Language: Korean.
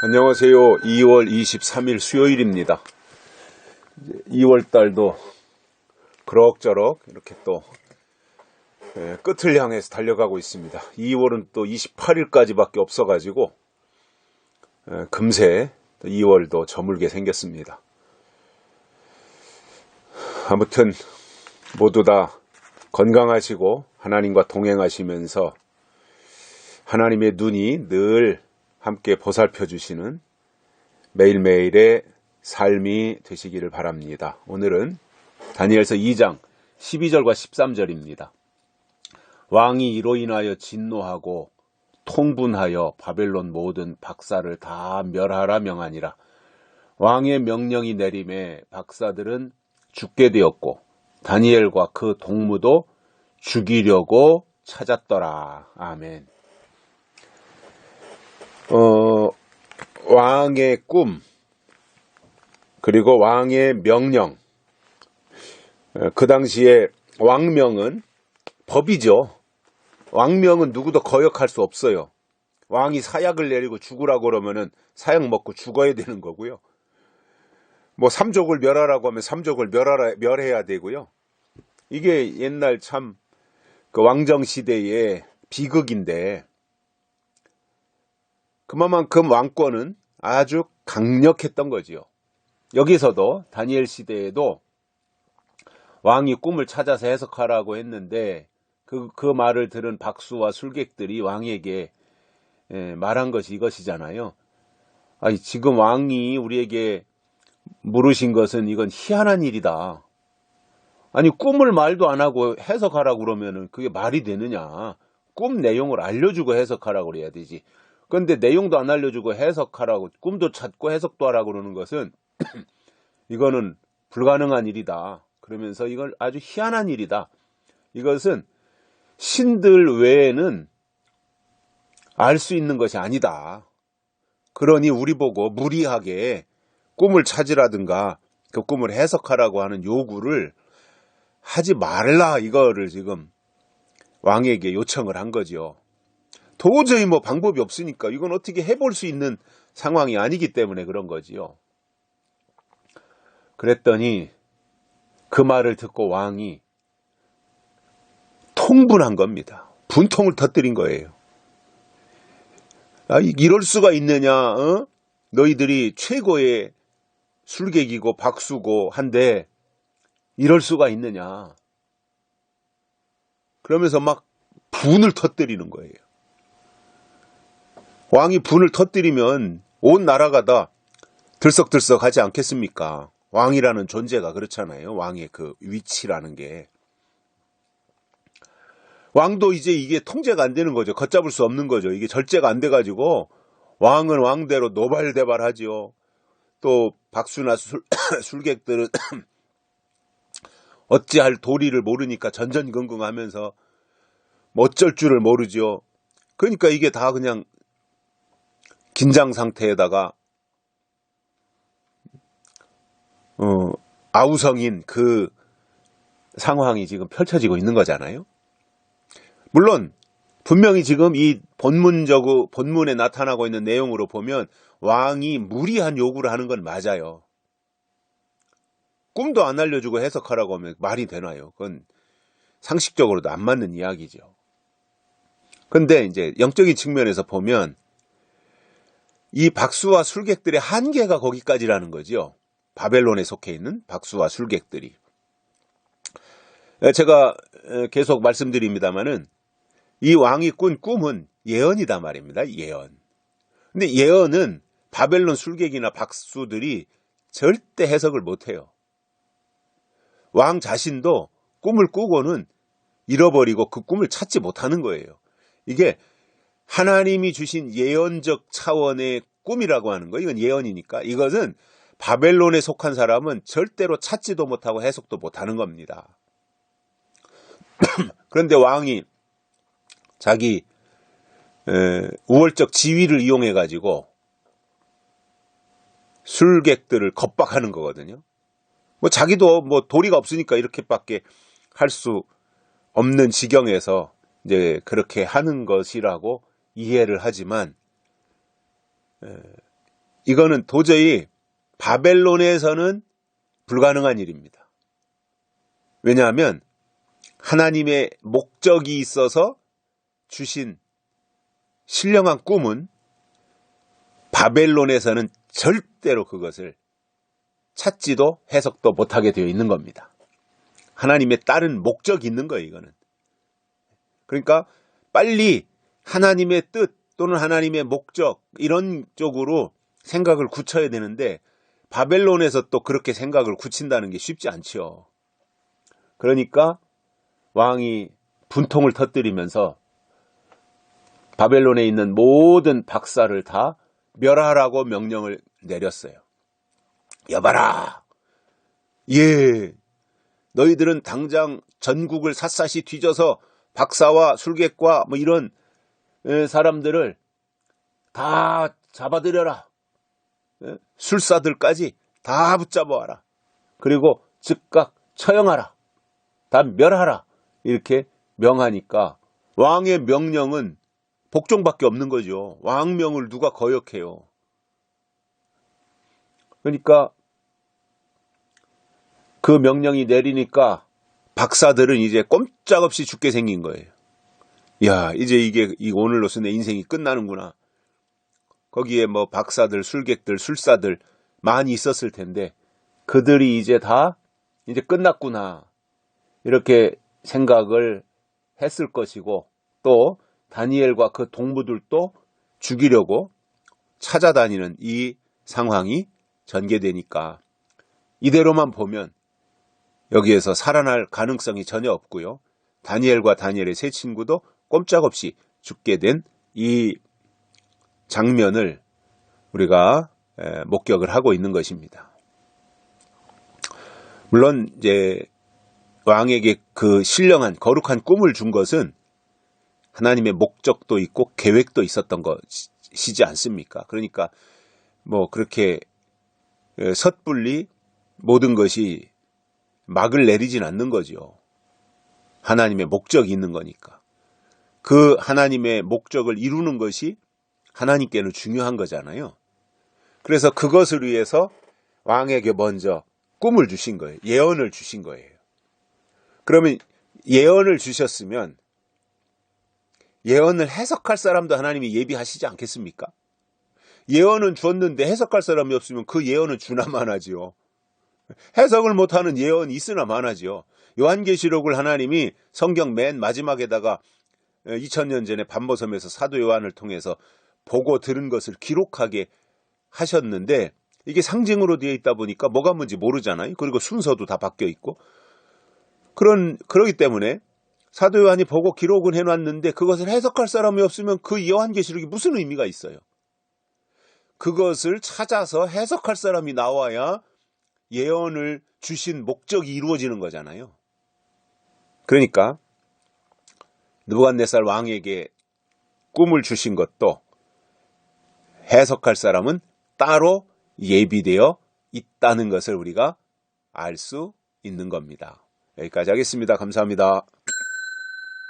안녕하세요. 2월 23일 수요일입니다. 2월 달도 그럭저럭 이렇게 또 끝을 향해서 달려가고 있습니다. 2월은 또 28일까지밖에 없어가지고 금세 2월도 저물게 생겼습니다. 아무튼 모두 다 건강하시고 하나님과 동행하시면서 하나님의 눈이 늘 함께 보살펴 주시는 매일매일의 삶이 되시기를 바랍니다. 오늘은 다니엘서 2장 12절과 13절입니다. 왕이 이로 인하여 진노하고 통분하여 바벨론 모든 박사를 다 멸하라 명하니라. 왕의 명령이 내림에 박사들은 죽게 되었고 다니엘과 그 동무도 죽이려고 찾았더라. 아멘. 왕의 꿈, 그리고 왕의 명령. 그 당시에 왕명은 법이죠. 왕명은 누구도 거역할 수 없어요. 왕이 사약을 내리고 죽으라고 그러면은 사약 먹고 죽어야 되는 거고요. 뭐 삼족을 멸하라고 하면 삼족을 멸해야 되고요. 이게 옛날 참 그 왕정 시대의 비극인데, 그만큼 왕권은 아주 강력했던 거지요. 여기서도 다니엘 시대에도 왕이 꿈을 찾아서 해석하라고 했는데 그 말을 들은 박수와 술객들이 왕에게 말한 것이 이것이잖아요. 아니, 지금 왕이 우리에게 물으신 것은 이건 희한한 일이다. 아니, 꿈을 말도 안 하고 해석하라고 그러면은 그게 말이 되느냐. 꿈 내용을 알려주고 해석하라고 그래야 되지. 그런데 내용도 안 알려주고 해석하라고, 꿈도 찾고 해석도 하라고 그러는 것은 이거는 불가능한 일이다. 그러면서 이걸 아주 희한한 일이다. 이것은 신들 외에는 알 수 있는 것이 아니다. 그러니 우리 보고 무리하게 꿈을 찾으라든가 그 꿈을 해석하라고 하는 요구를 하지 말라, 이거를 지금 왕에게 요청을 한 거죠. 도저히 뭐 방법이 없으니까 이건 어떻게 해볼 수 있는 상황이 아니기 때문에 그런 거지요. 그랬더니 그 말을 듣고 왕이 통분한 겁니다. 분통을 터뜨린 거예요. 아, 이럴 수가 있느냐? 너희들이 최고의 술객이고 박수고 한데 이럴 수가 있느냐? 그러면서 막 분을 터뜨리는 거예요. 왕이 분을 터뜨리면 온 나라가 다 들썩들썩하지 않겠습니까? 왕이라는 존재가 그렇잖아요. 왕의 그 위치라는 게. 왕도 이제 이게 통제가 안 되는 거죠. 걷잡을 수 없는 거죠. 이게 절제가 안 돼가지고 왕은 왕대로 노발대발하지요. 또 박수나 술객들은 어찌할 도리를 모르니까 전전긍긍하면서 뭐 어쩔 줄을 모르지요. 그러니까 이게 다 그냥 긴장 상태에다가 아우성인 그 상황이 지금 펼쳐지고 있는 거잖아요. 물론 분명히 지금 이 본문에 나타나고 있는 내용으로 보면 왕이 무리한 요구를 하는 건 맞아요. 꿈도 안 알려주고 해석하라고 하면 말이 되나요? 그건 상식적으로도 안 맞는 이야기죠. 근데 이제 영적인 측면에서 보면 이 박수와 술객들의 한계가 거기까지라는 거죠. 바벨론에 속해 있는 박수와 술객들이. 제가 계속 말씀드립니다마는 이 왕이 꾼 꿈은 예언이다 말입니다. 예언. 근데 예언은 바벨론 술객이나 박수들이 절대 해석을 못해요. 왕 자신도 꿈을 꾸고는 잃어버리고 그 꿈을 찾지 못하는 거예요. 이게 하나님이 주신 예언적 차원의 꿈이라고 하는 거, 이건 예언이니까 이것은 바벨론에 속한 사람은 절대로 찾지도 못하고 해석도 못하는 겁니다. 그런데 왕이 자기 우월적 지위를 이용해 가지고 술객들을 겁박하는 거거든요. 뭐 자기도 뭐 도리가 없으니까 이렇게밖에 할 수 없는 지경에서 이제 그렇게 하는 것이라고 이해를 하지만 이거는 도저히 바벨론에서는 불가능한 일입니다. 왜냐하면 하나님의 목적이 있어서 주신 신령한 꿈은 바벨론에서는 절대로 그것을 찾지도 해석도 못하게 되어 있는 겁니다. 하나님의 다른 목적이 있는 거예요, 이거는. 그러니까 빨리 하나님의 뜻 또는 하나님의 목적 이런 쪽으로 생각을 굳혀야 되는데 바벨론에서 또 그렇게 생각을 굳힌다는 게 쉽지 않죠. 그러니까 왕이 분통을 터뜨리면서 바벨론에 있는 모든 박사를 다 멸하라고 명령을 내렸어요. 여봐라. 예, 너희들은 당장 전국을 샅샅이 뒤져서 박사와 술객과 뭐 이런 사람들을 다 잡아들여라. 술사들까지 다 붙잡아와라. 그리고 즉각 처형하라. 다 멸하라. 이렇게 명하니까 왕의 명령은 복종밖에 없는 거죠. 왕명을 누가 거역해요. 그러니까 그 명령이 내리니까 박사들은 이제 꼼짝없이 죽게 생긴 거예요. 야, 이제 이게 오늘로서 내 인생이 끝나는구나. 거기에 뭐 박사들, 술객들, 술사들 많이 있었을 텐데 그들이 이제 다 이제 끝났구나. 이렇게 생각을 했을 것이고 또 다니엘과 그 동무들도 죽이려고 찾아다니는 이 상황이 전개되니까 이대로만 보면 여기에서 살아날 가능성이 전혀 없고요. 다니엘과 다니엘의 세 친구도 꼼짝없이 죽게 된 이 장면을 우리가 목격을 하고 있는 것입니다. 물론 이제 왕에게 그 신령한 거룩한 꿈을 준 것은 하나님의 목적도 있고 계획도 있었던 것이지 않습니까? 그러니까 뭐 그렇게 섣불리 모든 것이 막을 내리진 않는 거죠. 하나님의 목적이 있는 거니까. 그 하나님의 목적을 이루는 것이 하나님께는 중요한 거잖아요. 그래서 그것을 위해서 왕에게 먼저 꿈을 주신 거예요. 예언을 주신 거예요. 그러면 예언을 주셨으면 예언을 해석할 사람도 하나님이 예비하시지 않겠습니까? 예언은 주었는데 해석할 사람이 없으면 그 예언은 주나 마나지요. 해석을 못하는 예언이 있으나 마나지요. 요한계시록을 하나님이 성경 맨 마지막에다가 2000년 전에 반보섬에서 사도 요한을 통해서 보고 들은 것을 기록하게 하셨는데 이게 상징으로 되어 있다 보니까 뭐가 뭔지 모르잖아요. 그리고 순서도 다 바뀌어 있고 그러기 때문에 사도 요한이 보고 기록은 해놨는데 그것을 해석할 사람이 없으면 그 요한계시록이 무슨 의미가 있어요. 그것을 찾아서 해석할 사람이 나와야 예언을 주신 목적이 이루어지는 거잖아요. 그러니까 느부갓네살 왕에게 꿈을 주신 것도 해석할 사람은 따로 예비되어 있다는 것을 우리가 알 수 있는 겁니다. 여기까지 하겠습니다. 감사합니다.